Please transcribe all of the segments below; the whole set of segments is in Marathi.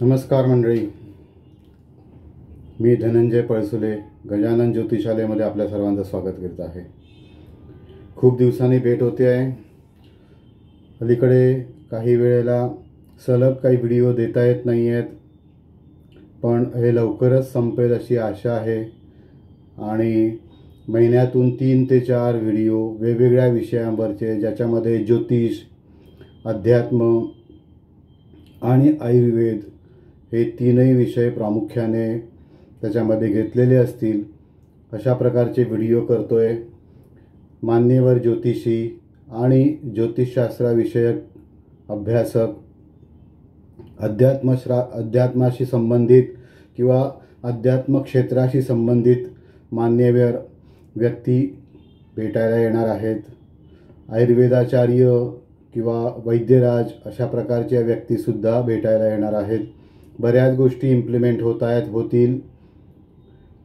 नमस्कार मंडळी, मी धनंजय पळसुले गजानन ज्योतिषालयमध्ये आपल्या सर्वांचं स्वागत करत आहे। खूप दिवसांनी भेट होते आहे। अलीकडे काही वेळेला सलग काही व्हिडिओ देता येत नाही आहेत, पण हे लवकरच संपेल अशी आशा आहे आणि महिन्यातून 3 ते 4 व्हिडिओ वेगवेगळ्या विषयांवरचे, ज्याच्यामध्ये ज्योतिष, अध्यात्म आणि आयुर्वेद हे तीनही विषय प्रामुख्याने त्याच्यामध्ये घेतलेले असतील अशा प्रकारचे व्हिडिओ करतोय। मान्यवर ज्योतिषी आणि ज्योतिषशास्त्राविषयक अभ्यासक, अध्यात्माशी संबंधित किंवा अध्यात्म क्षेत्राशी संबंधित मान्यवर व्यक्ती भेटायला येणार आहेत। आयुर्वेदाचार्य किंवा वैद्यराज अशा प्रकारच्या व्यक्तीसुद्धा भेटायला येणार आहेत। बऱ्याच गोष्टी इम्प्लिमेंट होतील।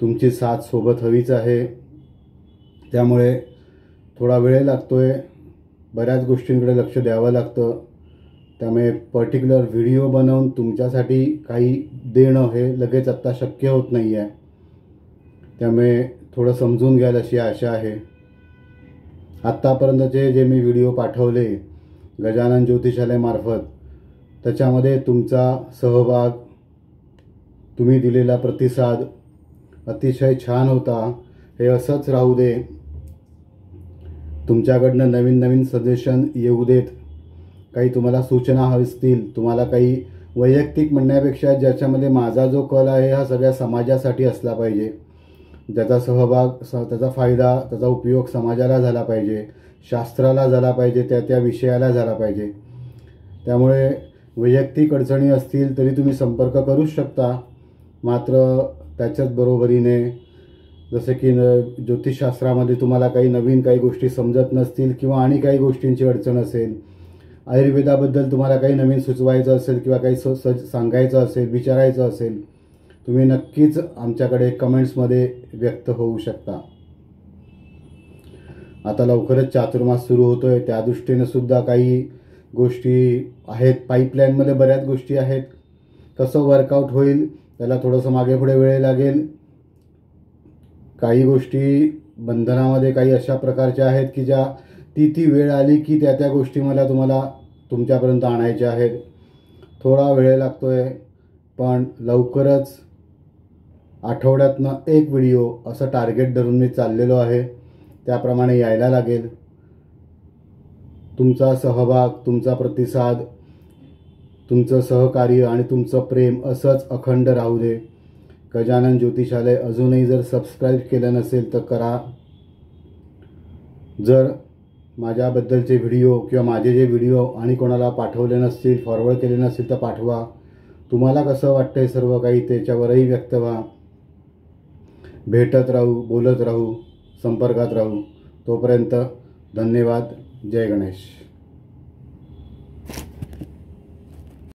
तुमची साथ सोबत हवीच आहे, त्यामुळे थोडा वेळ लागतोय, बऱ्याच गोष्टींकडे लक्ष द्यावं लागतं। त्यामुळे पर्टिक्युलर व्हिडिओ बनवून तुमच्यासाठी काही देणं हे लगेच आत्ता शक्य होत नाही आहे, त्यामुळे थोडं समजून घ्याल अशी आशा आहे। आत्तापर्यंतचे जे मी व्हिडिओ पाठवले गजानन ज्योतिषालयमार्फत, त्याच्यामध्ये तुमचा सहभाग, तुम्ही दिलेला प्रतिसाद अतिशय छान होता। हे असंच राहू दे, तुमच्याकडनं नवीन नवीन सजेशन येऊ देत। काही तुम्हाला सूचना हवी असतील, तुम्हाला काही वैयक्तिक म्हणण्यापेक्षा ज्याच्यामध्ये माझा जो कल आहे हा सगळ्या समाजासाठी असला पाहिजे, ज्याचा सहभाग, त्याचा फायदा, त्याचा उपयोग समाजाला झाला पाहिजे, शास्त्राला झाला पाहिजे, त्या विषयाला झाला पाहिजे। त्यामुळे वैयक्तिक अडचणी असतील तरी तुम्ही संपर्क करू शकता, मात्र त्याच्याच बरोबरीने जसे की ज्योतिषशास्त्रामध्ये तुम्हाला काही नवीन काही गोष्टी समजत नसतील किंवा आणि काही गोष्टींची अडचण असेल, आयुर्वेदाबद्दल तुम्हाला काही नवीन सुचवायचं असेल किंवा काही सांगायचं असेल, विचारायचं असेल, तुम्ही नक्कीच आमच्याकडे कमेंट्समध्ये व्यक्त होऊ शकता। आता लवकरच चातुर्मास सुरू होतोय, त्या दृष्टीने सुद्धा काही गोष्टी आहेत, पाईपलाईनमध्ये बऱ्याच गोष्टी आहेत। कसं वर्कआउट होईल त्याला थोडंसं मागे पुढे वेळ लागेल। काही गोष्टी बंधनामध्ये काही अशा प्रकारच्या आहेत की ज्या ती वेळ आली की त्या गोष्टी तुम्हाला तुमच्यापर्यंत आणायच्या आहेत। थोडा वेळ लागतोय, पण लवकरच आठवड्यातनं एक व्हिडिओ असं टार्गेट धरून मी चाललेलो आहे, त्याप्रमाणे यायला लागेल। तुमचा सहभाग, तुमचा प्रतिसाद, तुमचं सहकार्य आणि तुमचं प्रेम असंच अखंड राहू दे। गजानन ज्योतिषालय अजूनही जर सबस्क्राईब केलं नसेल तर करा। जर माझ्याबद्दलचे व्हिडिओ किंवा माझे जे व्हिडिओ आणि कोणाला पाठवले नसतील, फॉरवर्ड केले नसतील तर पाठवा। तुम्हाला कसं वाटतंय सर्व काही त्याच्यावरही व्यक्त व्हा। भेटत राहू, बोलत राहू, संपर्कात राहू। तोपर्यंत धन्यवाद। जय गणेश।